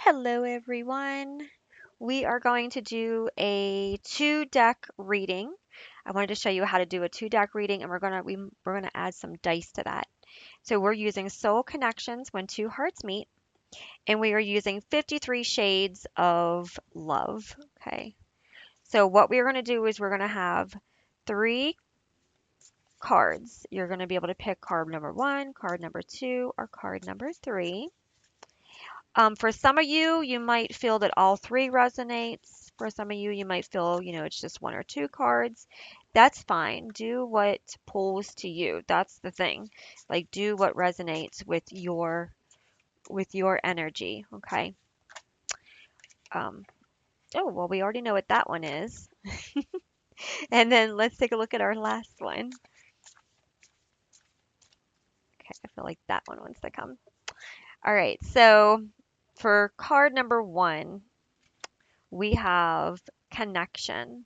Hello, everyone. We are going to do a two deck reading. I wanted to show you how to do a two deck reading, and we're gonna add some dice to that. So we're using Soul Connections when two hearts meet, and we are using 53 Shades of Love. Okay. So what we're gonna do is we're gonna have three cards. You're gonna be able to pick card number one, card number two, or card number three. For some of you, you might feel that all three resonates. For some of you, you might feel, it's just one or two cards. That's fine. Do what pulls to you. That's the thing. Like do what resonates with your energy, okay? Um, oh, well, we already know what that one is. And then let's take a look at our last one. Okay, I feel like that one wants to come. All right, so for card number one, we have connection.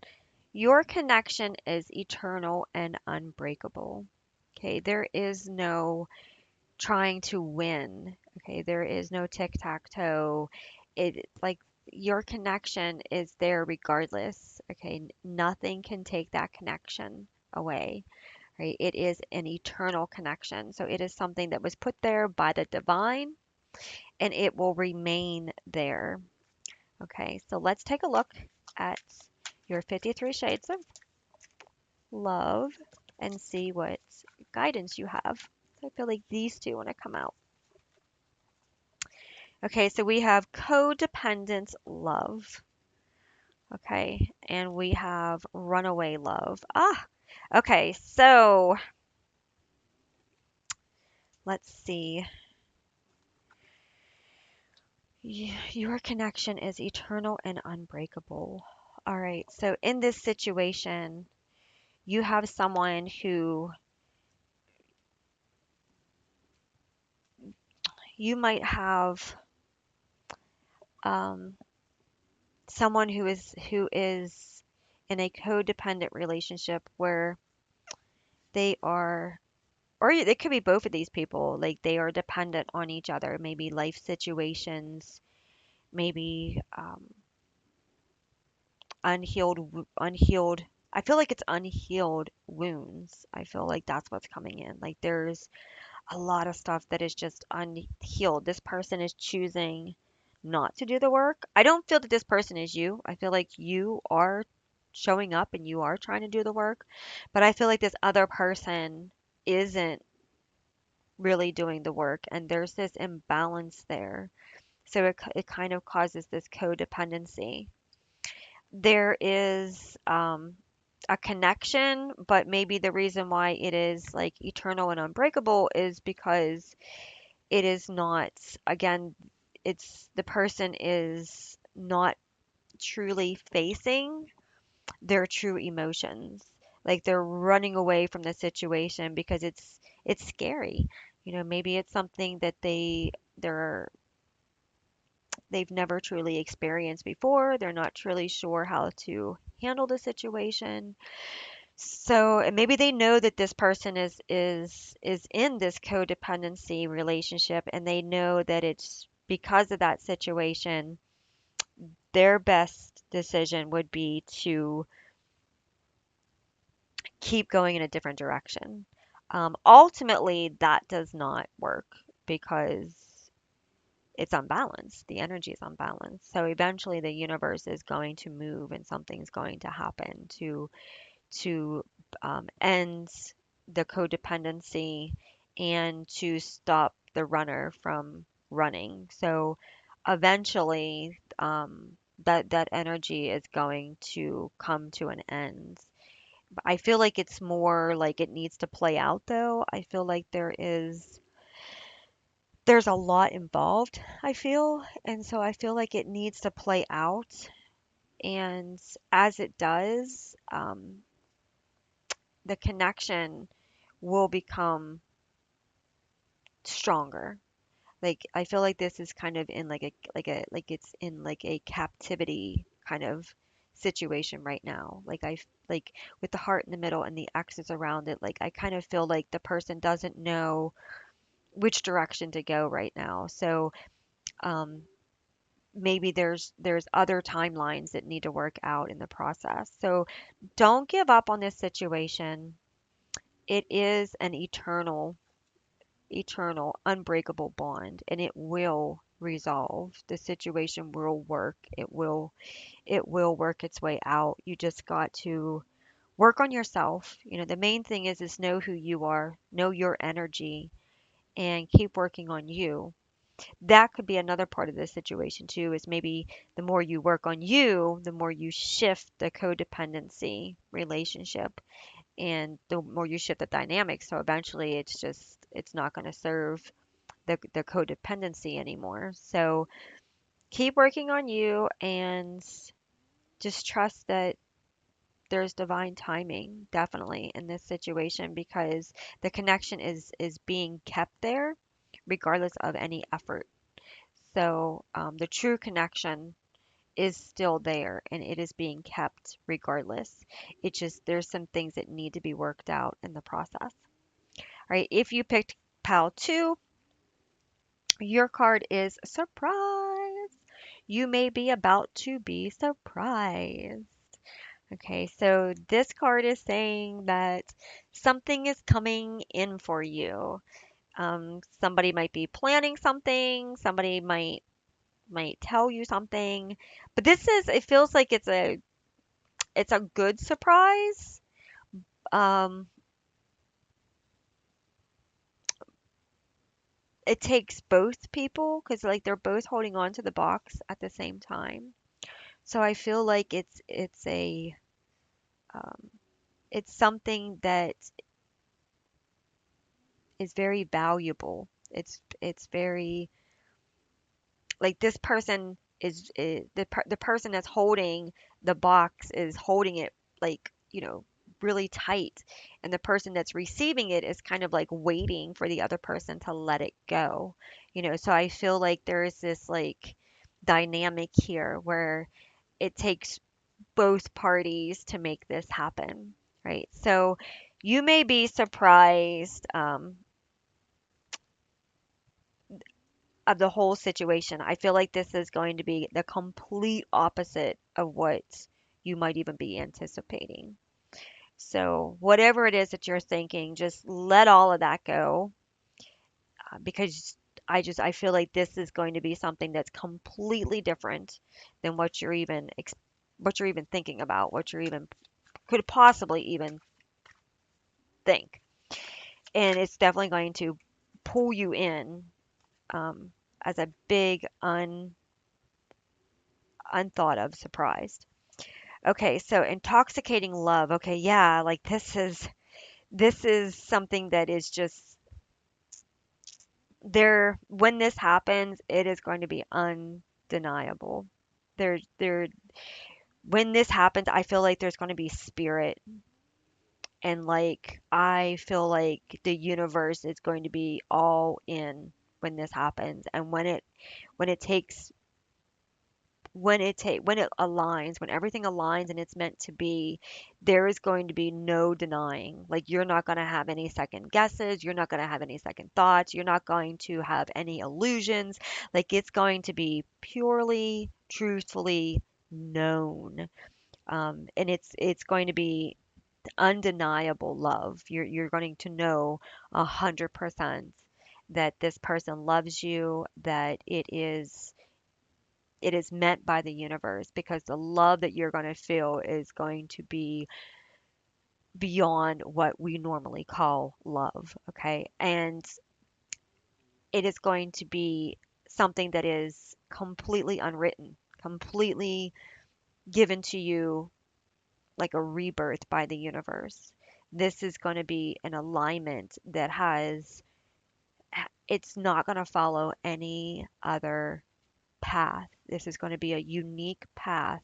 Your connection is eternal and unbreakable. Okay, there is no trying to win. Okay, there is no tic-tac-toe. Like your connection is there regardless. Okay, nothing can take that connection away. Right? It is an eternal connection. So it is something that was put there by the divine and it will remain there. Okay, so let's take a look at your 53 shades of love and see what guidance you have. I feel like these two want to come out. Okay, so we have codependent love. Okay, and we have runaway love. Okay, so let's see. Your connection is eternal and unbreakable. All right, so in this situation, you have someone who you might have um, someone who is in a codependent relationship where they are or it could be both of these people like they are dependent on each other, maybe life situations, maybe unhealed. I feel like it's unhealed wounds. I feel like that's what's coming in. Like there's a lot of stuff that is just unhealed. This person is choosing not to do the work. I don't feel that this person is you. I feel like you are showing up and you are trying to do the work, but I feel like this other person isn't really doing the work and there's this imbalance there. So it kind of causes this codependency. There is a connection, but maybe the reason why it is like eternal and unbreakable is because it is not, again, it's the person is not truly facing their true emotions. Like they're running away from the situation because it's scary. Maybe it's something that they've never truly experienced before. They're not truly sure how to handle the situation. So and maybe they know that this person is in this codependency relationship and they know that it's because of that situation, their best decision would be to keep going in a different direction. Ultimately, that does not work because it's unbalanced. The energy is unbalanced. So eventually, the universe is going to move and something's going to happen to end the codependency and to stop the runner from running. So eventually, that energy is going to come to an end. I feel like it's more like it needs to play out though. I feel like there's a lot involved, I feel, and so I feel like it needs to play out. And as it does, the connection will become stronger. Like I feel like this is kind of in like it's in like a captivity kind of situation right now. Like with the heart in the middle and the X's around it, like I kind of feel like the person doesn't know which direction to go right now. So um maybe there's other timelines that need to work out in the process. So don't give up on this situation. It is an eternal, unbreakable bond, and it will resolve. The situation will work. It will work its way out. You just got to work on yourself. The main thing is know who you are, know your energy, and keep working on you. That could be another part of this situation too, is maybe the more you work on you, the more you shift the codependency relationship and the more you shift the dynamics. So eventually it's not going to serve the codependency anymore. So keep working on you and just trust that there's divine timing definitely in this situation because the connection is being kept there regardless of any effort. So the true connection is still there and it is being kept regardless. It just there's some things that need to be worked out in the process. All right, if you picked pal 2, your card is surprise. You may be about to be surprised. Okay, so this card is saying that something is coming in for you. Somebody might be planning something, somebody might tell you something, but it feels like it's a good surprise. Um, it takes both people because like they're both holding on to the box at the same time. So I feel like um, it's something that is very valuable. It's very like this person is the person that's holding the box is holding it like really tight, and the person that's receiving it is kind of like waiting for the other person to let it go. So I feel like there's this like dynamic here where it takes both parties to make this happen, right? So you may be surprised of the whole situation. I feel like this is going to be the complete opposite of what you might even be anticipating. So, whatever it is that you're thinking, just let all of that go because I feel like this is going to be something that's completely different than what you're even thinking about, what you're even could possibly even think. And it's definitely going to pull you in um, as a big unthought of surprise. Okay, so intoxicating love. Okay, yeah, like this is something that is just there when this happens, it is going to be undeniable. There when this happens, I feel like there's going to be spirit and like I feel like the universe is going to be all in when this happens and when it takes when it aligns, when everything aligns and it's meant to be, there is going to be no denying. Like you're not going to have any second guesses, you're not going to have any second thoughts, you're not going to have any illusions. Like it's going to be purely, truthfully known. And it's going to be undeniable love. You're going to know 100% that this person loves you, that it is meant by the universe because the love that you're going to feel is going to be beyond what we normally call love, okay? And it is going to be something that is completely unwritten, completely given to you like a rebirth by the universe. This is going to be an alignment that it's not going to follow any other path. This is going to be a unique path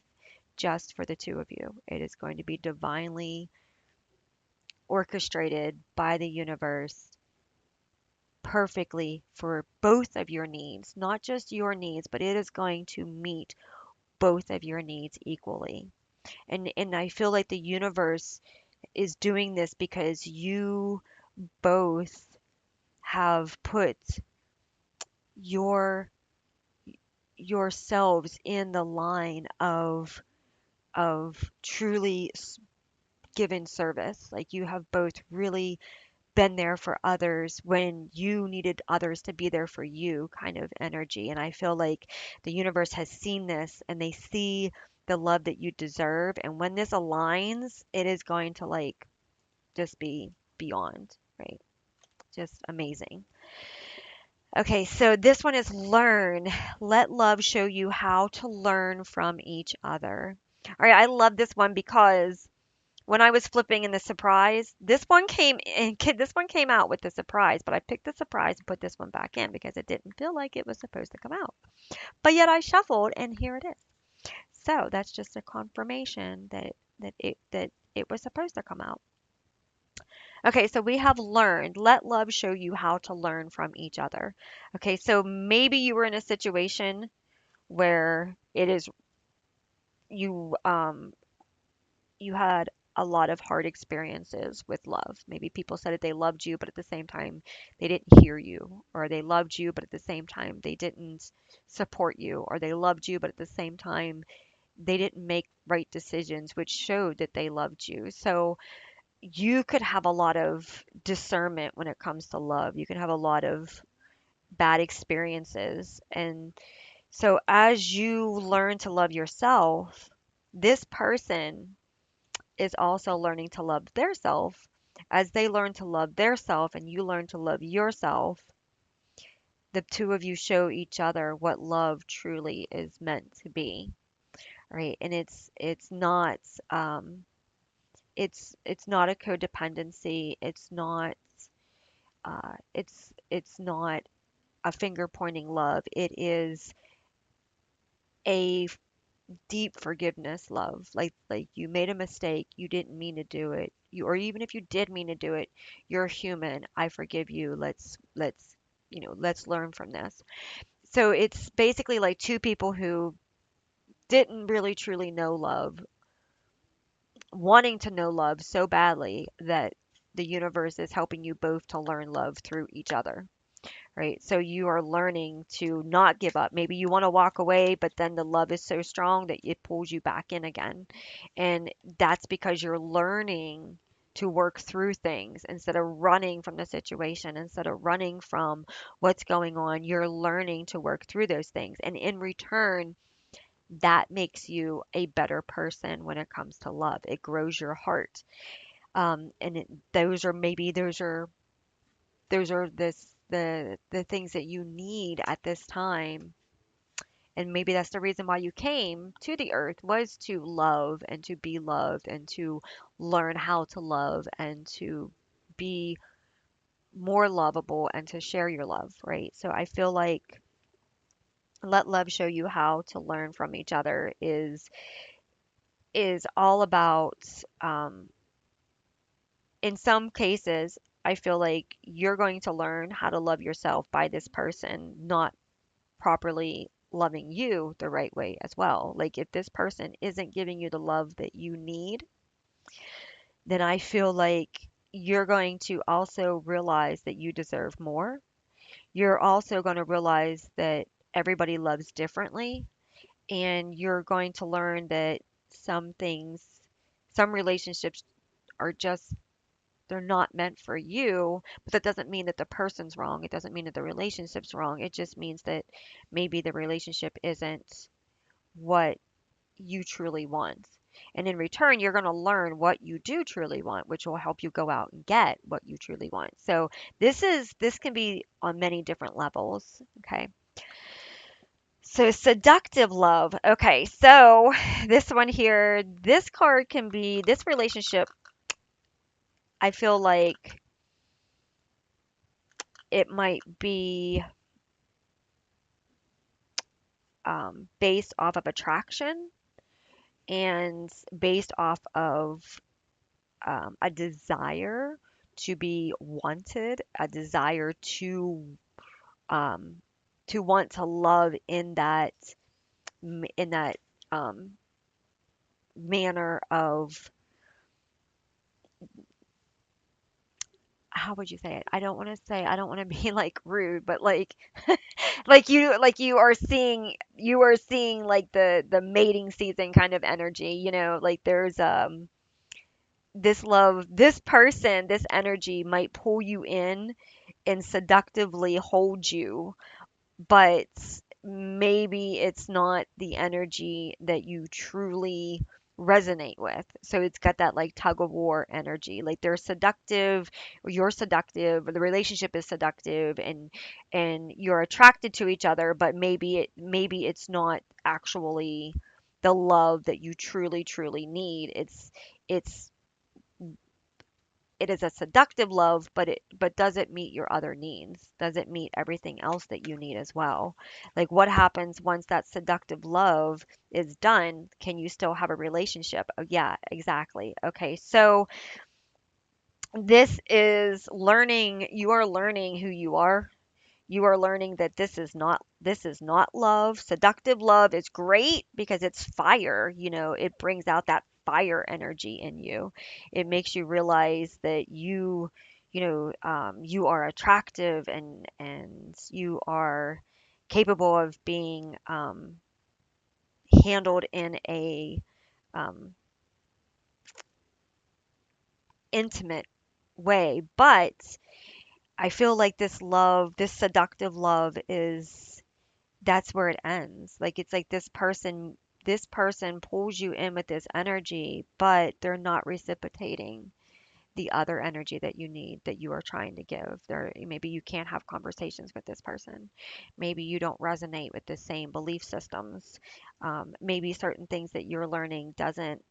just for the two of you. It is going to be divinely orchestrated by the universe perfectly for both of your needs, not just your needs, but it is going to meet both of your needs equally. And I feel like the universe is doing this because you both have put your yourselves in the line of truly given service. Like you have both really been there for others when you needed others to be there for you kind of energy. And I feel like the universe has seen this and they see the love that you deserve. And when this aligns, it is going to like just be beyond, right? Just amazing. Okay, so this one is learn. Let love show you how to learn from each other. All right, I love this one because when I was flipping in the surprise, this one came in, this one came out with the surprise, but I picked the surprise and put this one back in because it didn't feel like it was supposed to come out. But yet I shuffled and here it is. So that's just a confirmation that it was supposed to come out. Okay, so we have learned. Let love show you how to learn from each other. Okay, so maybe you were in a situation where it is you you had a lot of hard experiences with love. Maybe people said that they loved you, but at the same time, they didn't hear you, or they loved you, but at the same time, they didn't support you, or they loved you, but at the same time, they didn't make right decisions, which showed that they loved you. So you could have a lot of discernment when it comes to love. You can have a lot of bad experiences. And so as you learn to love yourself, this person is also learning to love their self. As they learn to love their self and you learn to love yourself, the two of you show each other what love truly is meant to be, right? And um it's not a codependency. It's not a finger pointing love. It is a deep forgiveness love. Like you made a mistake, you didn't mean to do it. You or even if you did mean to do it, you're human. I forgive you. Let's learn from this. So it's basically like two people who didn't really truly know love, wanting to know love so badly that the universe is helping you both to learn love through each other. Right? So you are learning to not give up. Maybe you want to walk away, but then the love is so strong that it pulls you back in again. And that's because you're learning to work through things instead of running from the situation, instead of running from what's going on. You're learning to work through those things. And in return, that makes you a better person when it comes to love. It grows your heart. And it, those are the things that you need at this time. And maybe that's the reason why you came to the earth, was to love and to be loved and to learn how to love and to be more lovable and to share your love, right? So I feel like let love show you how to learn from each other is all about in some cases I feel like you're going to learn how to love yourself by this person not properly loving you the right way as well. Like if this person isn't giving you the love that you need, then I feel like you're going to also realize that you deserve more. You're also going to realize that everybody loves differently, and you're going to learn that some things, some relationships are just they're not meant for you, but that doesn't mean that the person's wrong. It doesn't mean that the relationship's wrong. It just means that maybe the relationship isn't what you truly want. And in return, you're going to learn what you do truly want, which will help you go out and get what you truly want. So this can be on many different levels. Okay. So seductive love. Okay. So this one here, this card can be this relationship. I feel like it might be based off of attraction and based off of a desire to be wanted, a desire um, to want to love in that um, manner of how would you say it? I don't want to say, I don't want to be like rude, but like you are seeing like the mating season kind of energy, like there's this love, this person, this energy might pull you in and seductively hold you, but maybe it's not the energy that you truly resonate with. So it's got that like tug of war energy. Like they're seductive, or you're seductive, or the relationship is seductive, and you're attracted to each other, but maybe it's not actually the love that you truly need. It's it is a seductive love, but does it meet your other needs? Does it meet everything else that you need as well? Like what happens once that seductive love is done? Can you still have a relationship? Oh, yeah, exactly. Okay, so this is learning, you are learning who you are. You are learning that this is not love. Seductive love is great because it's fire, it brings out that fire energy in you. It makes you realize that you are attractive, and you are capable of being handled in a um, intimate way. But I feel like this seductive love is that's where it ends. Like it's like this person pulls you in with this energy, but they're not reciprocating the other energy that you need, that you are trying to give. Maybe you can't have conversations with this person. Maybe you don't resonate with the same belief systems. Maybe certain things that you're learning doesn't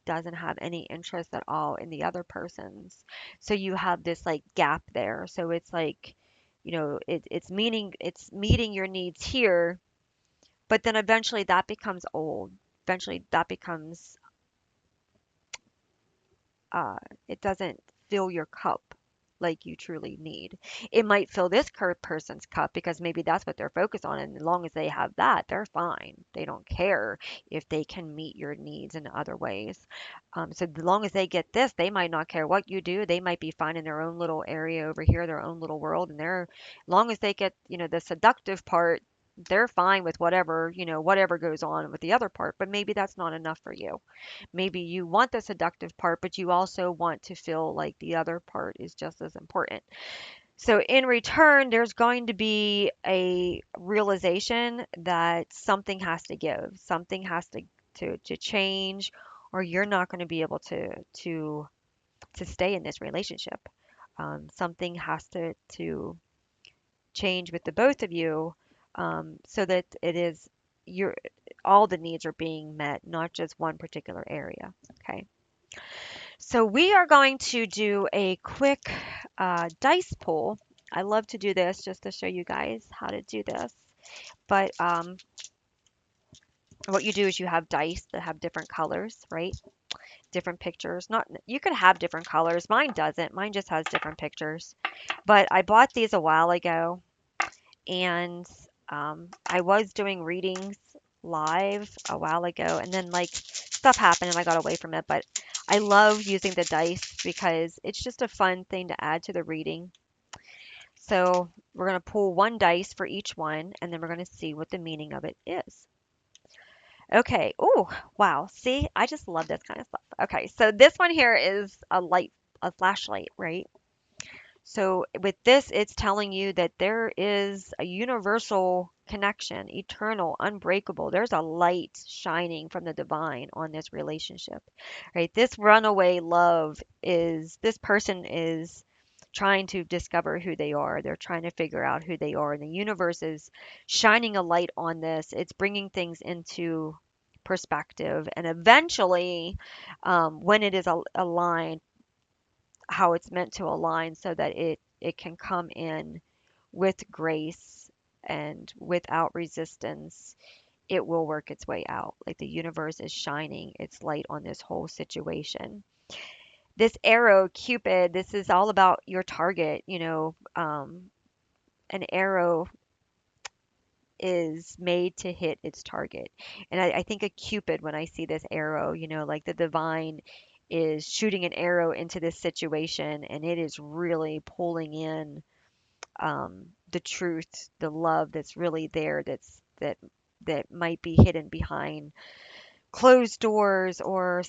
have any interest at all in the other person's. So you have this like gap there. So it's like, it's meeting your needs here, but then eventually that becomes old. Eventually that becomes, uh, it doesn't fill your cup like you truly need. It might fill this person's cup because maybe that's what they're focused on. And as long as they have that, they're fine. They don't care if they can meet your needs in other ways. So as long as they get this, they might not care what you do. They might be fine in their own little area over here, their own little world. And as long as they get, the seductive part, they're fine with whatever goes on with the other part. But maybe that's not enough for you. Maybe you want the seductive part, but you also want to feel like the other part is just as important. So, in return, there's going to be a realization that something has to give, something has to change, or you're not going to be able to stay in this relationship. Something has to change with the both of you, so that it is your all the needs are being met, not just one particular area. Okay. So we are going to do a quick dice pull. I love to do this just to show you guys how to do this. But what you do is you have dice that have different colors, right? Different pictures. Not you could have different colors. Mine doesn't. Mine just has different pictures. But I bought these a while ago, and I was doing readings live a while ago, and then like stuff happened and I got away from it. But I love using the dice because it's just a fun thing to add to the reading. So we're going to pull one dice for each one, and then we're going to see what the meaning of it is. Okay. Oh, wow. See, I just love this kind of stuff. Okay, so this one here is a flashlight, right? So with this, it's telling you that there is a universal connection, eternal, unbreakable. There's a light shining from the divine on this relationship, right? This runaway love is, this person is trying to discover who they are. They're trying to figure out who they are. And the universe is shining a light on this. It's bringing things into perspective. And eventually, when it is aligned, how it's meant to align so that it can come in with grace and without resistance, it will work its way out. Like the universe is shining its light on this whole situation. This arrow, Cupid, this is all about your target. An arrow is made to hit its target. And I think of Cupid when I see this arrow, like the divine is shooting an arrow into this situation, and it is really pulling in the truth, the love that's really there, that might be hidden behind closed doors or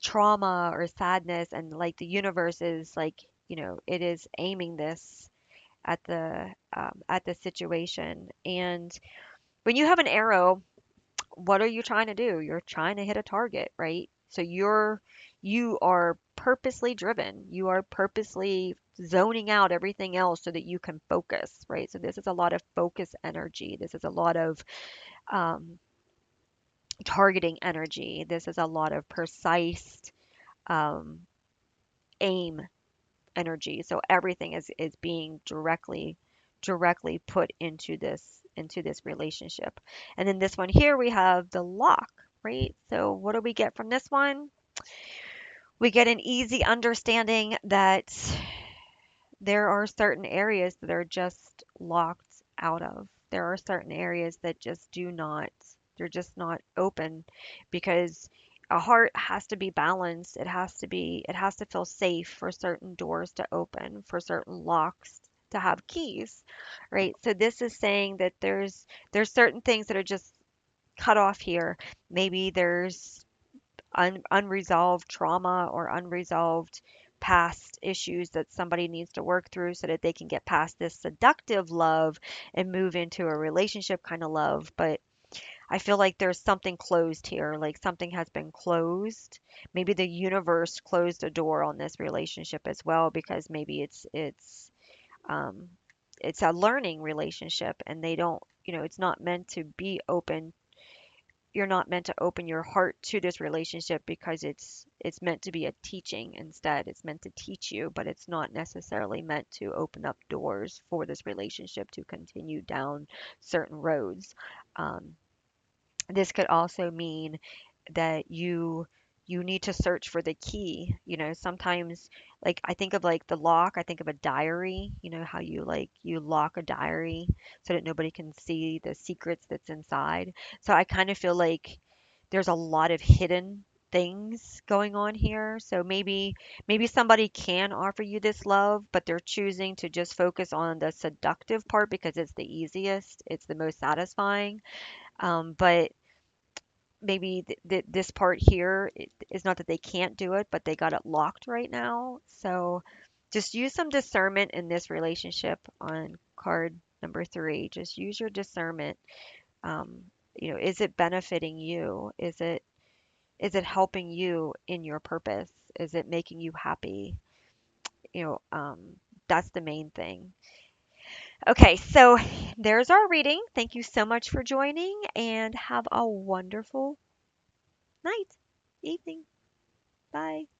trauma or sadness, and like the universe is like, it is aiming this at the situation. And when you have an arrow, what are you trying to do? You're trying to hit a target, right? So you are purposely driven. You are purposely zoning out everything else so that you can focus, right? So this is a lot of focus energy. This is a lot of um, targeting energy. This is a lot of precise um, aim energy. So everything is being directly put into this relationship. And then this one here we have the lock, right? So what do we get from this one? We get an easy understanding that there are certain areas that are just locked out of. There are certain areas that just do not, they're just not open because a heart has to be balanced. It has to feel safe for certain doors to open, for certain locks to have keys, right? So this is saying that there's certain things that are just cut off here. Maybe there's unresolved trauma or unresolved past issues that somebody needs to work through so that they can get past this seductive love and move into a relationship kind of love. But I feel like there's something closed here, like something has been closed. Maybe the universe closed a door on this relationship as well because maybe um it's a learning relationship and they don't, it's not meant to be open. You're not meant to open your heart to this relationship because it's meant to be a teaching instead. It's meant to teach you, but it's not necessarily meant to open up doors for this relationship to continue down certain roads. Um, this could also mean that you need to search for the key. Sometimes like I think of like the lock, I think of a diary, how you lock a diary so that nobody can see the secrets that's inside. So I kind of feel like there's a lot of hidden things going on here. So maybe somebody can offer you this love, but they're choosing to just focus on the seductive part because it's the easiest, it's the most satisfying. But maybe this part here is not that they can't do it, but they got it locked right now. So just use some discernment in this relationship on card number 3. Just use your discernment. Um, is it benefiting you? Is it helping you in your purpose? Is it making you happy? You know, um, that's the main thing. Okay, so there's our reading. Thank you so much for joining and have a wonderful night, evening. Bye.